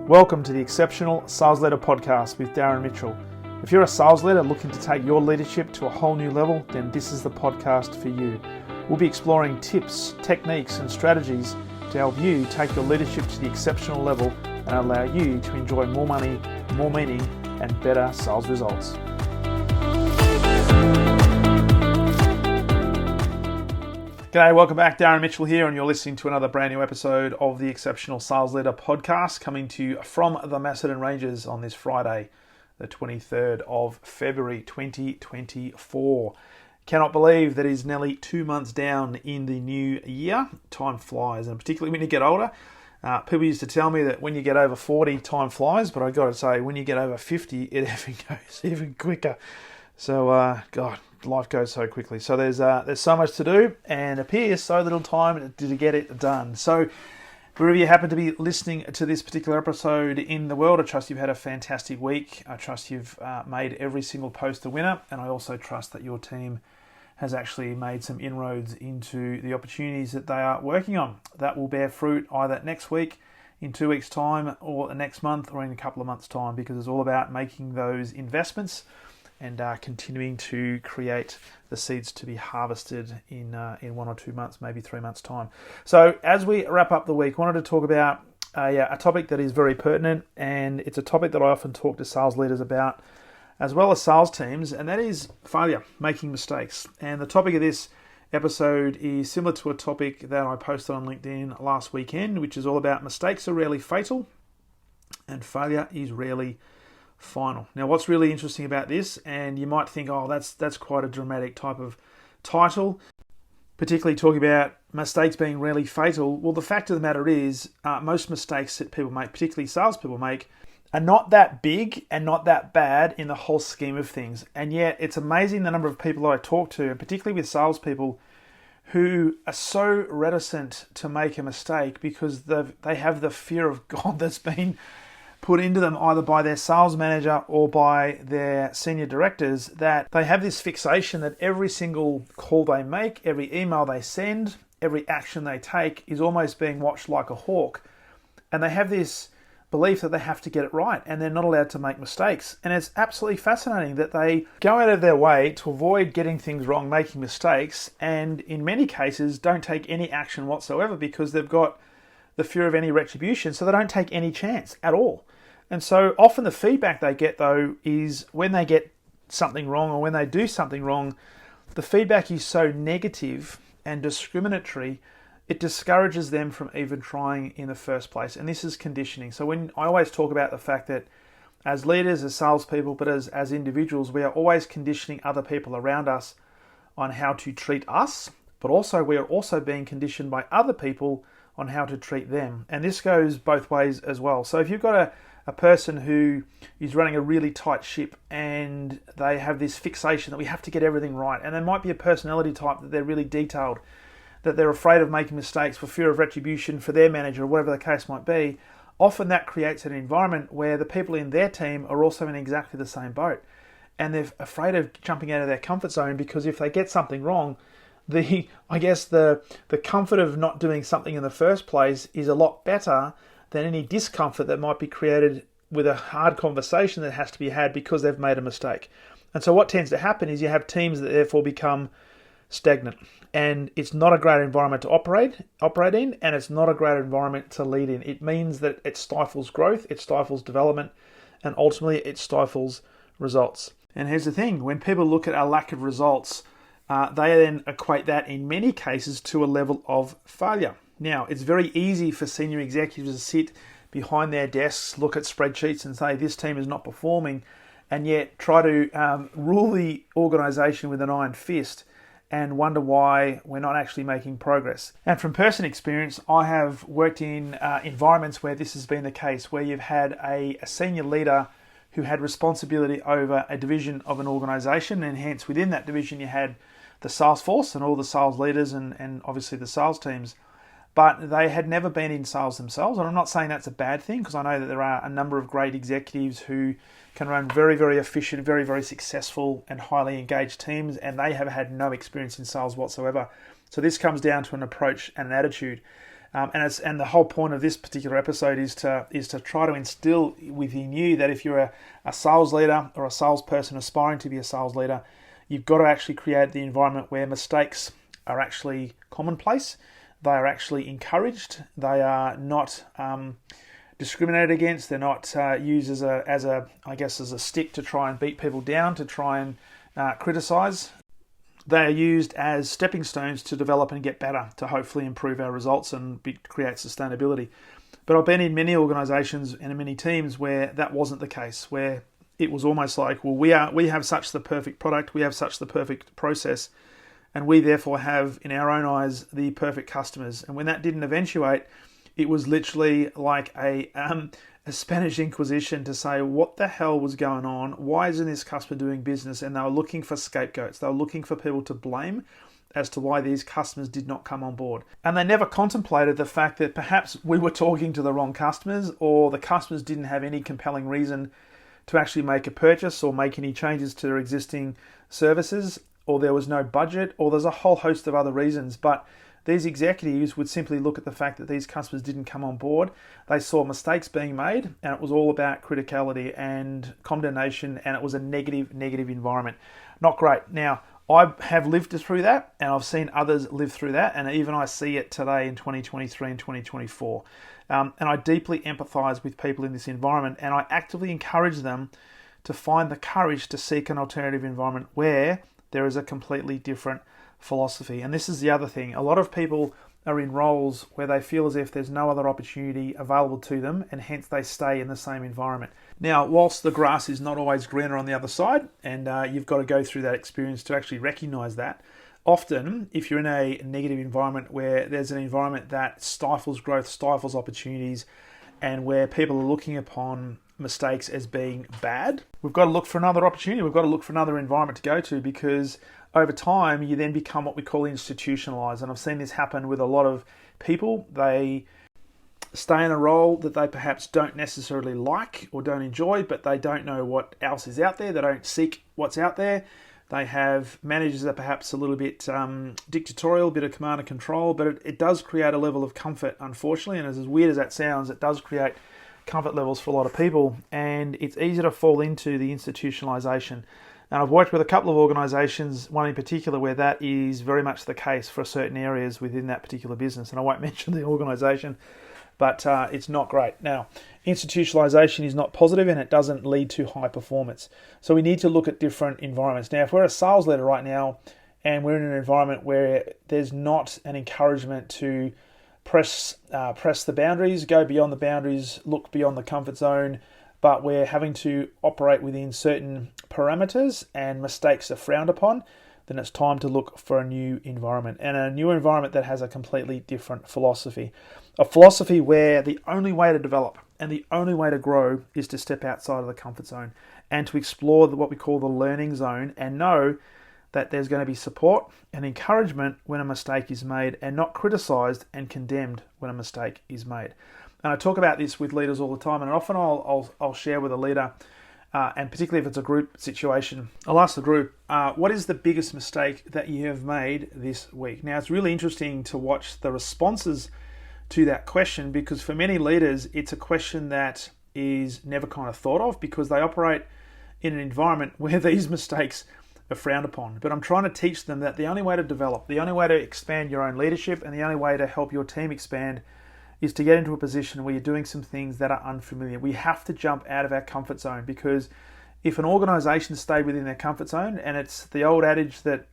Welcome to the Exceptional Sales Leader Podcast with Darren Mitchell. If you're a sales leader looking to take your leadership to a whole new level, then this is the podcast for you. We'll be exploring tips, techniques, and strategies to help you take your leadership to the exceptional level and allow you to enjoy more money, more meaning, and better sales results. G'day, welcome back. Darren Mitchell here, and you're listening to another brand new episode of the Exceptional Sales Leader Podcast, coming to you from the Macedon Ranges on this Friday, the 23rd of February 2024. Cannot believe that is nearly 2 months down in the new year. Time flies, and particularly when you get older. People used to tell me that when you get over 40, time flies, but I got to say, when you get over 50, it even goes even quicker. So, God, life goes so quickly. So there's so much to do, and appears so little time to get it done. So wherever you happen to be listening to this particular episode in the world, I trust you've had a fantastic week. I trust you've made every single post a winner, and I also trust that your team has actually made some inroads into the opportunities that they are working on. That will bear fruit either next week, in 2 weeks' time, or next month, or in a couple of months' time, because it's all about making those investments and continuing to create the seeds to be harvested in 1 or 2 months, maybe 3 months' time. So as we wrap up the week, I wanted to talk about a topic that is very pertinent, and it's a topic that I often talk to sales leaders about, as well as sales teams, and that is failure, making mistakes. And the topic of this episode is similar to a topic that I posted on LinkedIn last weekend, which is all about mistakes are rarely fatal, and failure is rarely final. Now, what's really interesting about this, and you might think, oh, that's quite a dramatic type of title, particularly talking about mistakes being rarely fatal. Well, the fact of the matter is, most mistakes that people make, particularly salespeople make, are not that big and not that bad in the whole scheme of things. And yet, it's amazing the number of people I talk to, and particularly with salespeople, who are so reticent to make a mistake because they have the fear of God that's been put into them either by their sales manager or by their senior directors, that they have this fixation that every single call they make, every email they send, every action they take is almost being watched like a hawk. And they have this belief that they have to get it right and they're not allowed to make mistakes. And it's absolutely fascinating that they go out of their way to avoid getting things wrong, making mistakes, and in many cases don't take any action whatsoever because they've got the fear of any retribution, so they don't take any chance at all. And so often the feedback they get, though, is when they get something wrong or when they do something wrong, the feedback is so negative and discriminatory, it discourages them from even trying in the first place. And this is conditioning. So when I always talk about the fact that as leaders, as salespeople, but as individuals, we are always conditioning other people around us on how to treat us, but also we are also being conditioned by other people on how to treat them. And this goes both ways as well. So if you've got a person who is running a really tight ship and they have this fixation that we have to get everything right, and there might be a personality type that they're really detailed, that they're afraid of making mistakes for fear of retribution for their manager or whatever the case might be, often that creates an environment where the people in their team are also in exactly the same boat. And they're afraid of jumping out of their comfort zone because if they get something wrong, the comfort of not doing something in the first place is a lot better than any discomfort that might be created with a hard conversation that has to be had because they've made a mistake. And so what tends to happen is you have teams that therefore become stagnant. And it's not a great environment to operate in, and it's not a great environment to lead in. It means that it stifles growth, it stifles development, and ultimately it stifles results. And here's the thing, when people look at a lack of results, they then equate that in many cases to a level of failure. Now, it's very easy for senior executives to sit behind their desks, look at spreadsheets and say this team is not performing, and yet try to rule the organisation with an iron fist and wonder why we're not actually making progress. And from personal experience, I have worked in environments where this has been the case, where you've had a senior leader who had responsibility over a division of an organisation, and hence within that division you had the sales force and all the sales leaders and obviously the sales teams. But they had never been in sales themselves. And I'm not saying that's a bad thing, because I know that there are a number of great executives who can run very, very efficient, very, very successful and highly engaged teams, and they have had no experience in sales whatsoever. So this comes down to an approach and an attitude. And the whole point of this particular episode is to try to instill within you that if you're a sales leader or a salesperson aspiring to be a sales leader, you've got to actually create the environment where mistakes are actually commonplace. They are actually encouraged. They are not discriminated against. They're not used as a stick to try and beat people down, to try and criticize. They are used as stepping stones to develop and get better, to hopefully improve our results and create sustainability. But I've been in many organizations and in many teams where that wasn't the case, where it was almost like, well, we have such the perfect product, we have such the perfect process, and we therefore have, in our own eyes, the perfect customers. And when that didn't eventuate, it was literally like a Spanish Inquisition to say, what the hell was going on? Why isn't this customer doing business? And they were looking for scapegoats. They were looking for people to blame as to why these customers did not come on board. And they never contemplated the fact that perhaps we were talking to the wrong customers, or the customers didn't have any compelling reason to actually make a purchase or make any changes to their existing services, or there was no budget, or there's a whole host of other reasons. But these executives would simply look at the fact that these customers didn't come on board. They saw mistakes being made, and it was all about criticality and condemnation, and it was a negative environment. Not great. Now, I have lived through that, and I've seen others live through that, and even I see it today in 2023 and 2024. And I deeply empathize with people in this environment, and I actively encourage them to find the courage to seek an alternative environment where there is a completely different philosophy. And this is the other thing. A lot of people are in roles where they feel as if there's no other opportunity available to them, and hence they stay in the same environment. Now, whilst the grass is not always greener on the other side, and you've got to go through that experience to actually recognize that, often if you're in a negative environment where there's an environment that stifles growth, stifles opportunities, and where people are looking upon mistakes as being bad, we've got to look for another opportunity. We've got to look for another environment to go to, because over time you then become what we call institutionalized. And I've seen this happen with a lot of people. They stay in a role that they perhaps don't necessarily like or don't enjoy, but they don't know what else is out there. They don't seek what's out there. They have managers that are perhaps a little bit dictatorial, a bit of command and control, but it does create a level of comfort, unfortunately. And as weird as that sounds, it does create comfort levels for a lot of people, and it's easy to fall into the institutionalization. And I've worked with a couple of organizations, one in particular, where that is very much the case for certain areas within that particular business. And I won't mention the organization, but it's not great. Now, institutionalization is not positive, and it doesn't lead to high performance. So we need to look at different environments. Now, if we're a sales leader right now and we're in an environment where there's not an encouragement to press the boundaries, go beyond the boundaries, look beyond the comfort zone, but we're having to operate within certain parameters and mistakes are frowned upon, then it's time to look for a new environment, and a new environment that has a completely different philosophy. A philosophy where the only way to develop and the only way to grow is to step outside of the comfort zone and to explore what we call the learning zone, and know that there's going to be support and encouragement when a mistake is made, and not criticized and condemned when a mistake is made. And I talk about this with leaders all the time, and often I'll share with a leader, and particularly if it's a group situation, I'll ask the group, what is the biggest mistake that you have made this week? Now, it's really interesting to watch the responses to that question, because for many leaders, it's a question that is never kind of thought of, because they operate in an environment where these mistakes are frowned upon. But I'm trying to teach them that the only way to develop, the only way to expand your own leadership, and the only way to help your team expand is to get into a position where you're doing some things that are unfamiliar. We have to jump out of our comfort zone, because if an organization stayed within their comfort zone, and it's the old adage that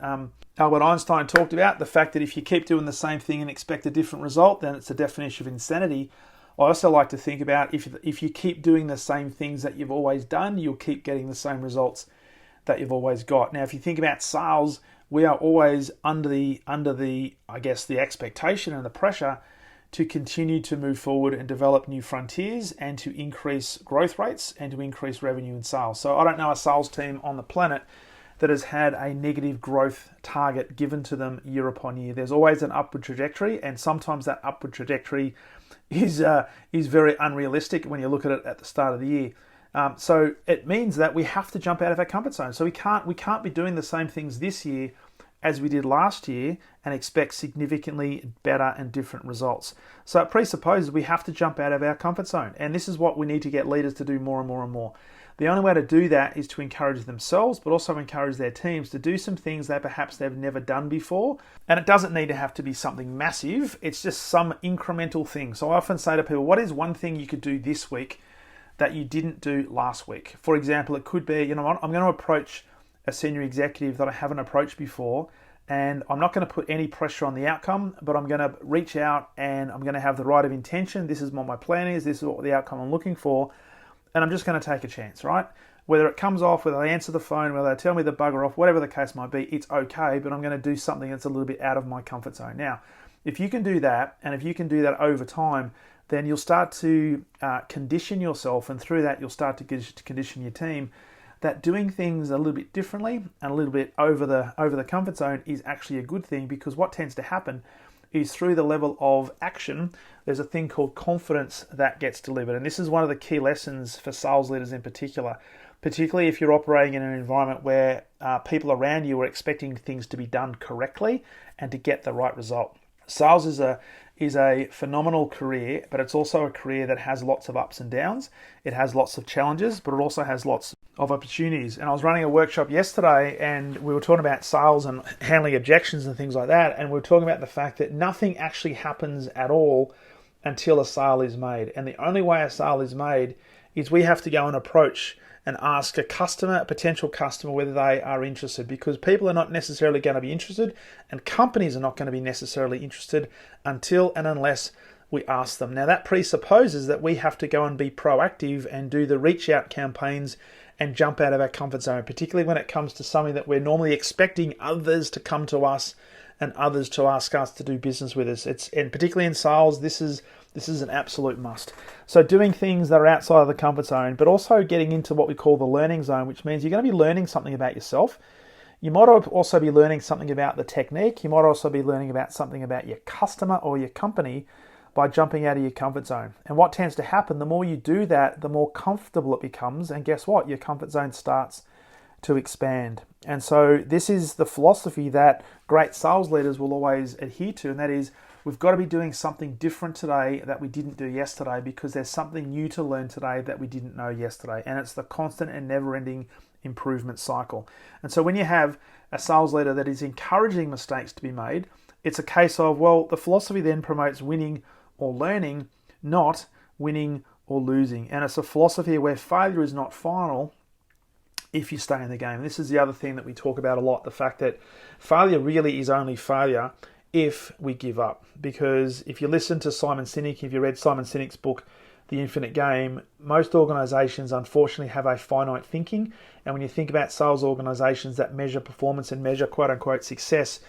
Albert Einstein talked about, the fact that if you keep doing the same thing and expect a different result, then it's a definition of insanity. I also like to think about if you keep doing the same things that you've always done, you'll keep getting the same results that you've always got. Now, if you think about sales, we are always under the I guess the expectation and the pressure to continue to move forward and develop new frontiers, and to increase growth rates, and to increase revenue and sales. So I don't know a sales team on the planet that has had a negative growth target given to them year upon year. There's always an upward trajectory, and sometimes that upward trajectory is very unrealistic when you look at it at the start of the year. So it means that we have to jump out of our comfort zone. So we can't be doing the same things this year as we did last year and expect significantly better and different results. So it presupposes we have to jump out of our comfort zone. And this is what we need to get leaders to do more and more and more. The only way to do that is to encourage themselves, but also encourage their teams to do some things that perhaps they've never done before. And it doesn't need to have to be something massive. It's just some incremental thing. So I often say to people, what is one thing you could do this week that you didn't do last week? For example, it could be, you know what, I'm going to approach a senior executive that I haven't approached before, and I'm not going to put any pressure on the outcome, but I'm going to reach out and I'm going to have the right of intention. This is what my plan is. This is what the outcome I'm looking for. And I'm just going to take a chance, right? Whether it comes off, whether they answer the phone, whether they tell me the bugger off, whatever the case might be, it's okay, but I'm going to do something that's a little bit out of my comfort zone. Now, if you can do that, and if you can do that over time, then you'll start to condition yourself, and through that, you'll start to condition your team that doing things a little bit differently and a little bit over the comfort zone is actually a good thing, because what tends to happen is through the level of action, there's a thing called confidence that gets delivered. And this is one of the key lessons for sales leaders in particular, particularly if you're operating in an environment where people around you are expecting things to be done correctly and to get the right result. Sales is a phenomenal career, but it's also a career that has lots of ups and downs. It has lots of challenges, but it also has lots of opportunities. And I was running a workshop yesterday, and we were talking about sales and handling objections and things like that. And we were talking about the fact that nothing actually happens at all until a sale is made. And the only way a sale is made is we have to go and approach and ask a potential customer, whether they are interested, because people are not necessarily going to be interested, and companies are not going to be necessarily interested until and unless we ask them. Now, that presupposes that we have to go and be proactive and do the reach out campaigns and jump out of our comfort zone, particularly when it comes to something that we're normally expecting others to come to us and others to ask us to do business with us. And particularly in sales, this is an absolute must. So doing things that are outside of the comfort zone, but also getting into what we call the learning zone, which means you're going to be learning something about yourself. You might also be learning something about the technique. You might also be learning about something about your customer or your company by jumping out of your comfort zone. And what tends to happen, the more you do that, the more comfortable it becomes. And guess what? Your comfort zone starts to expand. And so this is the philosophy that great sales leaders will always adhere to, and that is, we've got to be doing something different today that we didn't do yesterday, because there's something new to learn today that we didn't know yesterday. And it's the constant and never-ending improvement cycle. And so when you have a sales leader that is encouraging mistakes to be made, it's a case of, well, the philosophy then promotes winning or learning, not winning or losing. And it's a philosophy where failure is not final if you stay in the game. And this is the other thing that we talk about a lot, the fact that failure really is only failure if we give up. Because if you listen to Simon Sinek, if you read Simon Sinek's book, The Infinite Game, most organizations unfortunately have a finite thinking. And when you think about sales organizations that measure performance and measure quote unquote success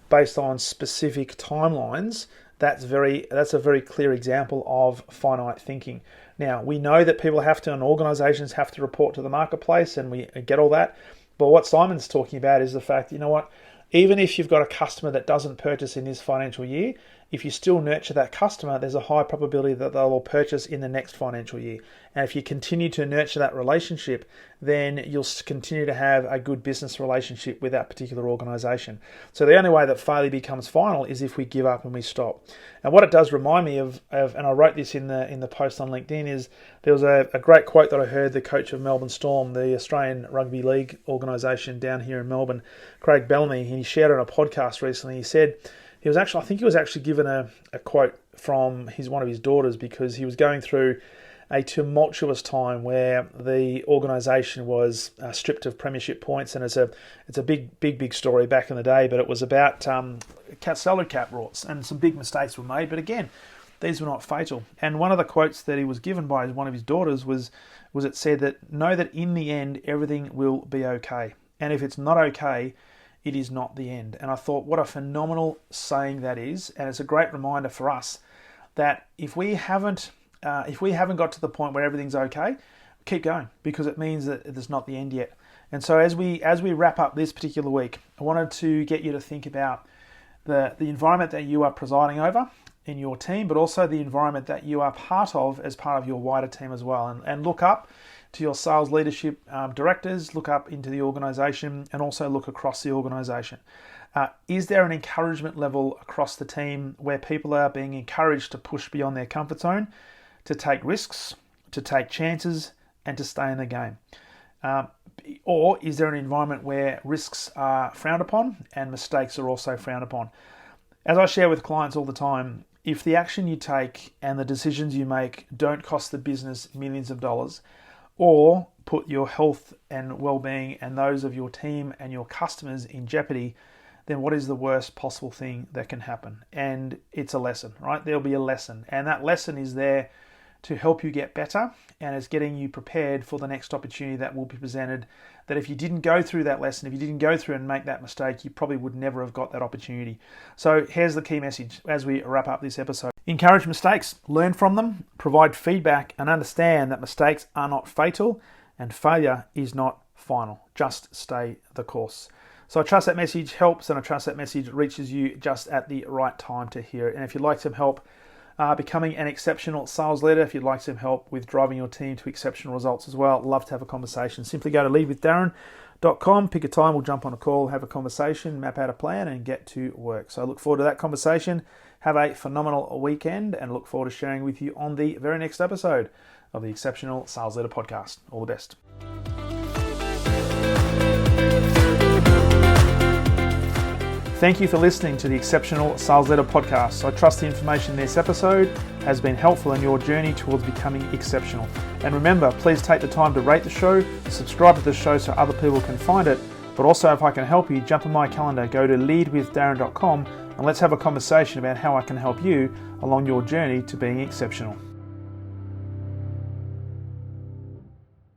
based on specific timelines, that's a very clear example of finite thinking. Now, we know that people have to, and organizations have to report to the marketplace, and we get all that. But what Simon's talking about is the fact, you know what, even if you've got a customer that doesn't purchase in this financial year, if you still nurture that customer, there's a high probability that they'll purchase in the next financial year. And if you continue to nurture that relationship, then you'll continue to have a good business relationship with that particular organization. So the only way that failure becomes final is if we give up and we stop. And what it does remind me of, and I wrote this in the post on LinkedIn, is there was a great quote that I heard the coach of Melbourne Storm, the Australian Rugby League organisation down here in Melbourne, Craig Bellamy, he shared on a podcast recently. He said, I think he was actually given a quote from one of his daughters, because he was going through a tumultuous time where the organisation was stripped of premiership points, and it's a big story back in the day, but it was about salary cap rorts, and some big mistakes were made, but again, these were not fatal. And one of the quotes that he was given by one of his daughters was it said that, know that in the end everything will be okay, and if it's not okay, it is not the end. And I thought, what a phenomenal saying that is. And it's a great reminder for us that if we haven't got to the point where everything's okay, keep going, because it means that it's not the end yet. And so as we wrap up this particular week, I wanted to get you to think about the environment that you are presiding over in your team, but also the environment that you are part of as part of your wider team as well. And look up to your sales leadership directors, look up into the organisation, and also look across the organisation. Is there an encouragement level across the team where people are being encouraged to push beyond their comfort zone, to take risks, to take chances, and to stay in the game? Or is there an environment where risks are frowned upon and mistakes are also frowned upon? As I share with clients all the time, if the action you take and the decisions you make don't cost the business millions of dollars, or put your health and well-being and those of your team and your customers in jeopardy, then what is the worst possible thing that can happen? And it's a lesson, right? There'll be a lesson, and that lesson is there to help you get better, and it's getting you prepared for the next opportunity that will be presented, that if you didn't go through that lesson, if you didn't go through and make that mistake, you probably would never have got that opportunity. So here's the key message as we wrap up this episode. Encourage mistakes, learn from them, provide feedback, and understand that mistakes are not fatal and failure is not final. Just stay the course. So I trust that message helps, and I trust that message reaches you just at the right time to hear it. And if you'd like some help becoming an exceptional sales leader, if you'd like some help with driving your team to exceptional results as well, love to have a conversation. Simply go to leadwithdarren.com, pick a time, we'll jump on a call, have a conversation, map out a plan, and get to work. So I look forward to that conversation. Have a phenomenal weekend, and look forward to sharing with you on the very next episode of the Exceptional Sales Leader Podcast. All the best. Thank you for listening to the Exceptional Sales Leader Podcast. I trust the information in this episode has been helpful in your journey towards becoming exceptional. And remember, please take the time to rate the show, subscribe to the show so other people can find it. But also, if I can help you, jump on my calendar, go to leadwithdarren.com, and let's have a conversation about how I can help you along your journey to being exceptional.